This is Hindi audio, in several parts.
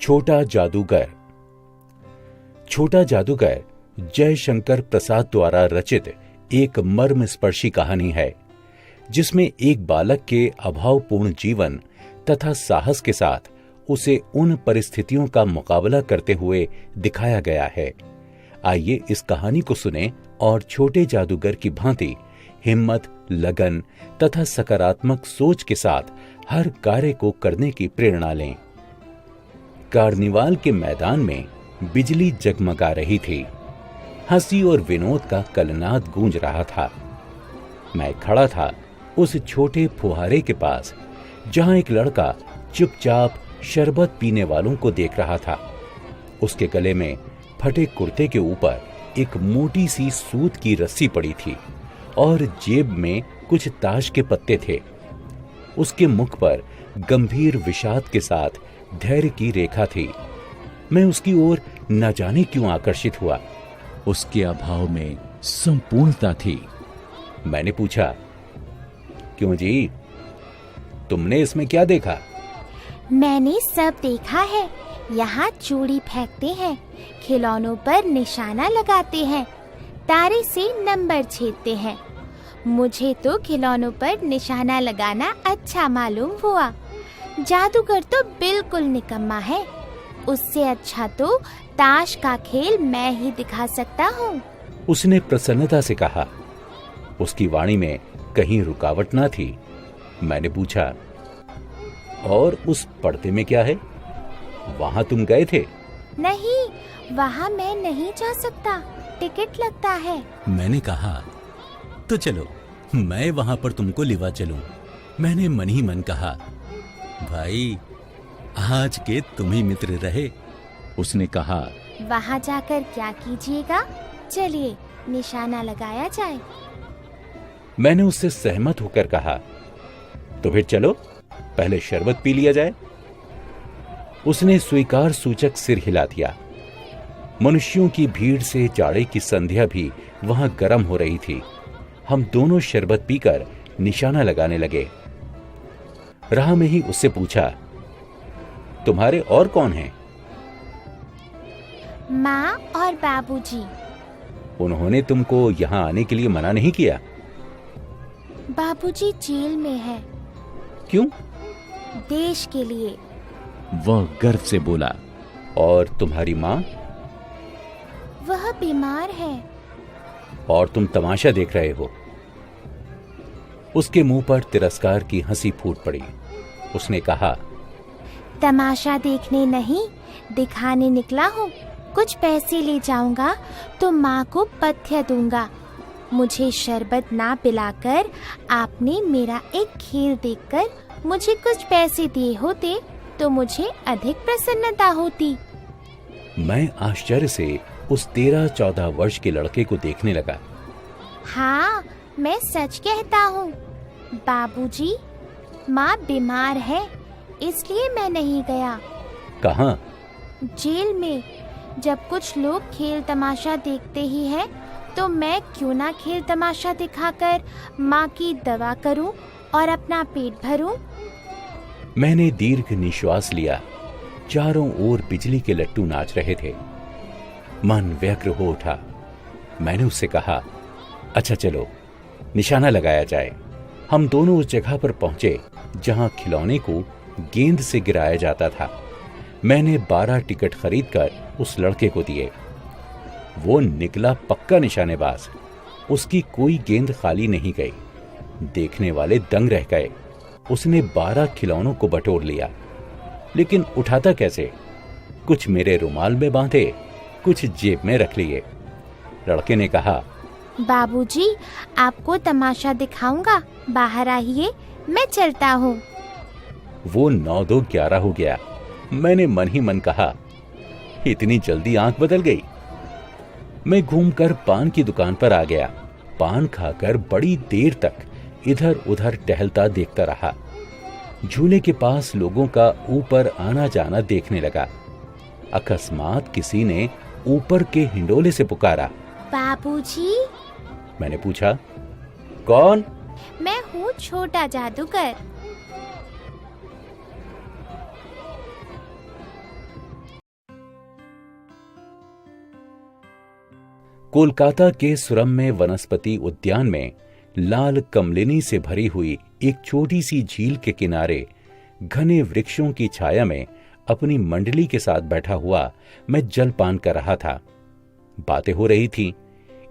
छोटा जादूगर। छोटा जादूगर जयशंकर प्रसाद द्वारा रचित एक मर्मस्पर्शी कहानी है, जिसमें एक बालक के अभावपूर्ण जीवन तथा साहस के साथ उसे उन परिस्थितियों का मुकाबला करते हुए दिखाया गया है। आइए इस कहानी को सुनें और छोटे जादूगर की भांति हिम्मत, लगन तथा सकारात्मक सोच के साथ हर कार्य को करने की प्रेरणा लें। कार्निवाल के मैदान में बिजली जगमगा रही थी। हंसी और विनोद का कलनाद गूंज रहा था। मैं खड़ा था उस छोटे फुहारे के पास, जहां एक लड़का चुपचाप शरबत पीने वालों को देख रहा था। उसके गले में फटे कुर्ते के ऊपर एक मोटी सी सूत की रस्सी पड़ी थी और जेब में कुछ ताश के पत्ते थे। उसके मुख पर गंभीर विषाद के साथ धैर्य की रेखा थी। मैं उसकी ओर न जाने क्यों आकर्षित हुआ। उसके अभाव में संपूर्णता थी। मैंने पूछा, क्यों जी, तुमने इसमें क्या देखा? मैंने सब देखा है। यहाँ चूड़ी फेंकते हैं, खिलौनों पर निशाना लगाते हैं, तारे से नंबर छेदते हैं। मुझे तो खिलौनों पर निशाना लगाना अच्छा मालूम हुआ। जादूगर तो बिल्कुल निकम्मा है। उससे अच्छा तो ताश का खेल मैं ही दिखा सकता हूँ। उसने प्रसन्नता से कहा। उसकी वाणी में कहीं रुकावट ना थी। मैंने पूछा, और उस पर्दे में क्या है? वहां तुम गए थे? नहीं, वहाँ मैं नहीं जा सकता, टिकट लगता है। मैंने कहा, तो चलो मैं वहां पर तुमको लिवा चलूं। मैंने मन ही मन कहा, भाई आज के तुम ही मित्र रहे। उसने कहा, वहाँ जाकर क्या कीजिएगा? चलिए निशाना लगाया जाए। मैंने उससे सहमत होकर कहा, तो फिर चलो पहले शरबत पी लिया जाए। उसने स्वीकार सूचक सिर हिला दिया। मनुष्यों की भीड़ से जाड़े की संध्या भी वहां गर्म हो रही थी। हम दोनों शरबत पीकर निशाना लगाने लगे। राह में ही उससे पूछा, तुम्हारे और कौन हैं? माँ और बाबूजी। उन्होंने तुमको यहां आने के लिए मना नहीं किया? बाबूजी जेल में है। क्यों? देश के लिए। वह गर्व से बोला। और तुम्हारी माँ? वह बीमार है। और तुम तमाशा देख रहे हो? उसके मुंह पर तिरस्कार की हंसी फूट पड़ी। उसने कहा, तमाशा देखने नहीं, दिखाने निकला हूँ। कुछ पैसे ले जाऊंगा तो माँ को पथ्य दूंगा। मुझे शरबत ना पिलाकर आपने मेरा एक खेल देखकर मुझे कुछ पैसे दिए होते तो मुझे अधिक प्रसन्नता होती। मैं आश्चर्य से उस 13-14 वर्ष के लड़के को देखने लगा। हाँ, मैं सच कहता हूँ बाबूजी, माँ बीमार है, इसलिए मैं नहीं गया। कहाँ? जेल में। जब कुछ लोग खेल तमाशा देखते ही हैं, तो मैं क्यों ना खेल तमाशा दिखाकर माँ की दवा करूं और अपना पेट भरूं। मैंने दीर्घ निश्वास लिया। चारों ओर बिजली के लट्टू नाच रहे थे। मन व्यग्र हो उठा। मैंने उससे कहा, अच्छा चलो निशाना लगाया जाए। हम दोनों उस जगह पर पहुंचे जहां खिलौने को गेंद से गिराया जाता था। मैंने 12 टिकट खरीदकर उस लड़के को दिए। वो निकला पक्का निशानेबाज। उसकी कोई गेंद खाली नहीं गई। देखने वाले दंग रह गए। उसने 12 खिलौनों को बटोर लिया, लेकिन उठाता कैसे? कुछ मेरे रुमाल में बांधे, कुछ जेब में रख लिए। लड़के ने कहा, बाबूजी, आपको तमाशा दिखाऊंगा, बाहर आइए, मैं चलता हूँ। वो 9-2-11 हो गया। मैंने मन ही मन कहा, इतनी जल्दी आंख बदल गई। मैं घूमकर पान की दुकान पर आ गया। पान खाकर बड़ी देर तक इधर उधर टहलता देखता रहा। झूले के पास लोगों का ऊपर आना जाना देखने लगा। अकस्मात किसी ने ऊपर के हिंडोले से पुकारा, बाबूजी। मैंने पूछा, कौन? मैं हूँ छोटा जादूगर। कोलकाता के सुरम्य वनस्पति उद्यान में लाल कमलिनी से भरी हुई एक छोटी सी झील के किनारे घने वृक्षों की छाया में अपनी मंडली के साथ बैठा हुआ मैं जलपान कर रहा था। बातें हो रही थीं।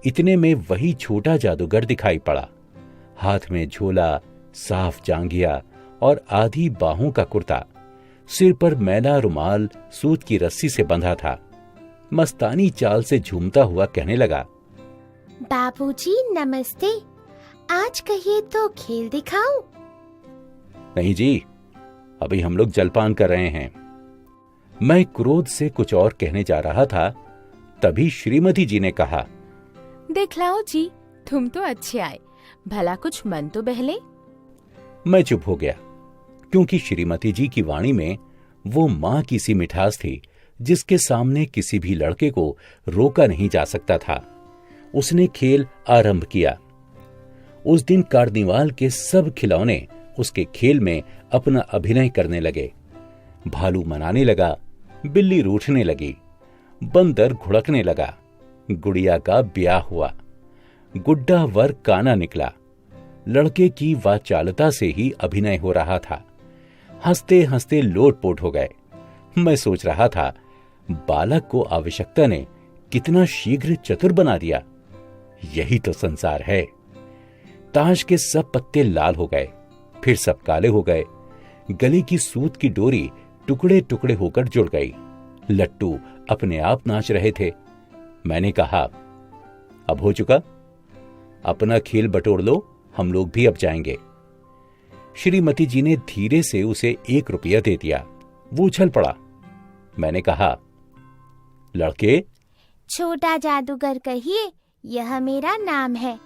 इतने में वही छोटा जादूगर दिखाई पड़ा। हाथ में झोला, साफ जांघिया और आधी बाहों का कुर्ता, सिर पर मैला रुमाल सूत की रस्सी से बंधा था। मस्तानी चाल से झूमता हुआ कहने लगा, बाबूजी नमस्ते, आज कहिए तो खेल दिखाऊं? नहीं जी, अभी हम लोग जलपान कर रहे हैं। मैं क्रोध से कुछ और कहने जा रहा था, तभी श्रीमती जी ने कहा, दिखलाओ जी, तुम तो अच्छे आए, भला कुछ मन तो बहले। मैं चुप हो गया, क्योंकि श्रीमती जी की वाणी में वो मां की सी मिठास थी जिसके सामने किसी भी लड़के को रोका नहीं जा सकता था। उसने खेल आरंभ किया। उस दिन कार्निवाल के सब खिलौने उसके खेल में अपना अभिनय करने लगे। भालू मनाने लगा, बिल्ली रूठने लगी, बंदर घुड़कने लगा, गुड़िया का ब्याह हुआ, गुड्डा वर काना निकला। लड़के की वाचालता से ही अभिनय हो रहा था। हंसते हंसते लोटपोट हो गए। मैं सोच रहा था, बालक को आवश्यकता ने कितना शीघ्र चतुर बना दिया। यही तो संसार है। ताश के सब पत्ते लाल हो गए, फिर सब काले हो गए। गले की सूत की डोरी टुकड़े टुकड़े होकर जुड़ गई। लट्टू अपने आप नाच रहे थे। मैंने कहा, अब हो चुका, अपना खेल बटोर लो, हम लोग भी अब जाएंगे। श्रीमती जी ने धीरे से उसे 1 रुपया दे दिया। वो उछल पड़ा। मैंने कहा, लड़के, छोटा जादूगर कहिए, यह मेरा नाम है,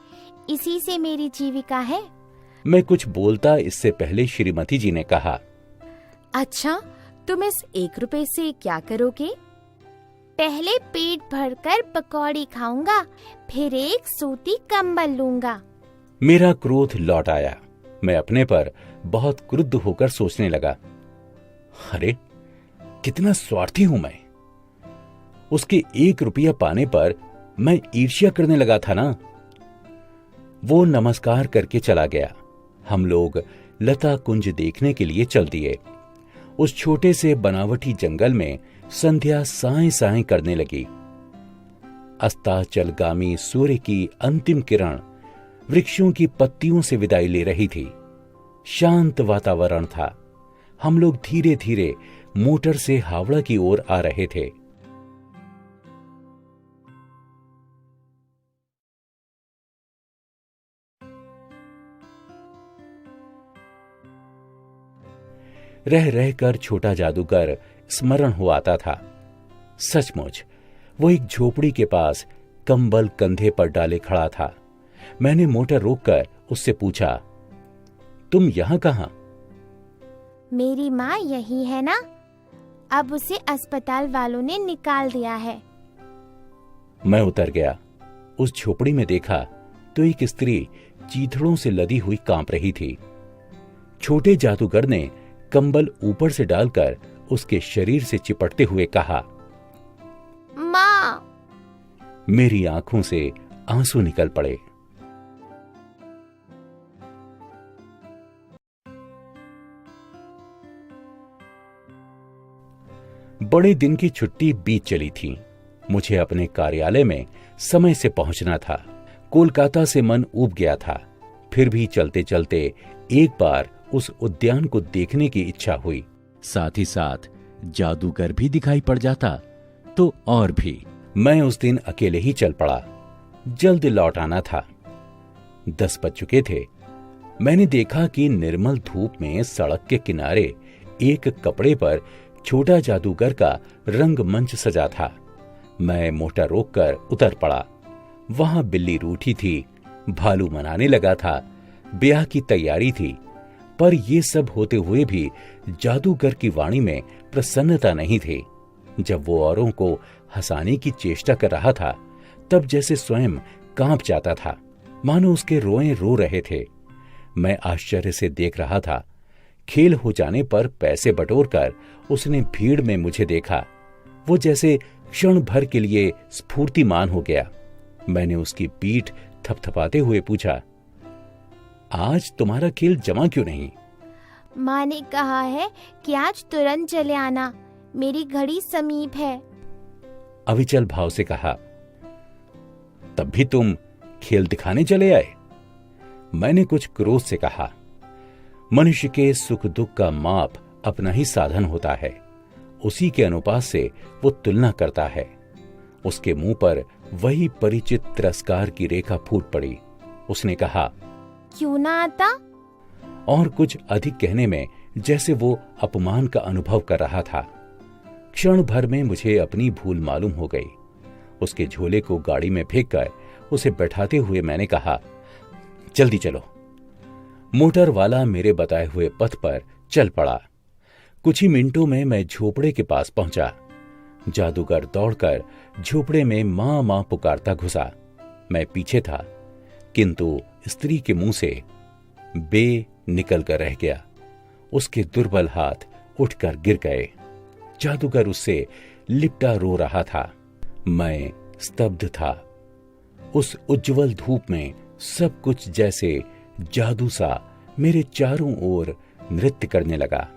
इसी से मेरी जीविका है। मैं कुछ बोलता इससे पहले श्रीमती जी ने कहा, अच्छा, तुम इस 1 रुपए से क्या करोगे? पहले पेट भरकर पकौड़ी खाऊंगा, फिर एक सूती कंबल लूंगा। मेरा क्रोध लौट आया। मैं अपने पर बहुत क्रुद्ध होकर सोचने लगा, अरे कितना स्वार्थी हूं मैं। उसके 1 रुपया पाने पर मैं ईर्ष्या करने लगा था ना। वो नमस्कार करके चला गया। हम लोग लता कुंज देखने के लिए चल दिए। उस छोटे से बनावटी जंगल में संध्या साएं साएं करने लगी। अस्ताचलगामी सूर्य की अंतिम किरण वृक्षों की पत्तियों से विदाई ले रही थी। शांत वातावरण था। हम लोग धीरे धीरे मोटर से हावड़ा की ओर आ रहे थे। रह रहकर छोटा जादूगर स्मरण हो आता था। सचमुच वो एक झोपड़ी के पास कंबल कंधे पर डाले खड़ा था। मैंने मोटर रोककर उससे पूछा, तुम यहां कहां? मेरी माँ यही है ना, अब उसे अस्पताल वालों ने निकाल दिया है। मैं उतर गया। उस झोपड़ी में देखा तो एक स्त्री चीथड़ों से लदी हुई कांप रही थी। छोटे जादूगर ने कंबल ऊपर से डालकर उसके शरीर से चिपटते हुए कहा, माँ। मेरी आंखों से आंसू निकल पड़े। बड़े दिन की छुट्टी बीत चली थी। मुझे अपने कार्यालय में समय से पहुंचना था। कोलकाता से मन ऊब गया था। फिर भी चलते चलते एक बार उस उद्यान को देखने की इच्छा हुई। साथ ही साथ जादूगर भी दिखाई पड़ जाता तो और भी। मैं उस दिन अकेले ही चल पड़ा। जल्द लौट आना था। 10 बज चुके थे। मैंने देखा कि निर्मल धूप में सड़क के किनारे एक कपड़े पर छोटा जादूगर का रंगमंच सजा था। मैं मोटर रोककर उतर पड़ा। वहां बिल्ली रूठी थी, भालू मनाने लगा था, ब्याह की तैयारी थी। पर ये सब होते हुए भी जादूगर की वाणी में प्रसन्नता नहीं थी। जब वो औरों को हंसाने की चेष्टा कर रहा था, तब जैसे स्वयं कांप जाता था, मानो उसके रोए रो रहे थे। मैं आश्चर्य से देख रहा था। खेल हो जाने पर पैसे बटोरकर उसने भीड़ में मुझे देखा। वो जैसे क्षण भर के लिए स्फूर्तिमान हो गया। मैंने उसकी पीठ थपथपाते हुए पूछा, आज तुम्हारा खेल जमा क्यों नहीं? माँ ने कहा है कि आज तुरंत चले आना, मेरी घड़ी समीप है। अविचल भाव से कहा। तब भी तुम खेल दिखाने चले आए? मैंने कुछ क्रोध से कहा। मनुष्य के सुख दुख का माप अपना ही साधन होता है, उसी के अनुपात से वो तुलना करता है। उसके मुंह पर वही परिचित तिरस्कार की रेखा फूट पड़ी। उसने कहा, क्यों ना आता? और कुछ अधिक कहने में जैसे वो अपमान का अनुभव कर रहा था। क्षण भर में मुझे अपनी भूल मालूम हो गई। उसके झोले को गाड़ी में फेंक कर उसे बैठाते हुए मैंने कहा, जल्दी चलो। मोटर वाला मेरे बताए हुए पथ पर चल पड़ा। कुछ ही मिनटों में मैं झोपड़े के पास पहुंचा। जादूगर दौड़कर झोपड़े में मां मां पुकारता घुसा। मैं पीछे था, किंतु स्त्री के मुंह से बे निकल कर रह गया। उसके दुर्बल हाथ उठकर गिर गए। जादूगर उससे लिपटा रो रहा था। मैं स्तब्ध था। उस उज्जवल धूप में सब कुछ जैसे जादू सा मेरे चारों ओर नृत्य करने लगा।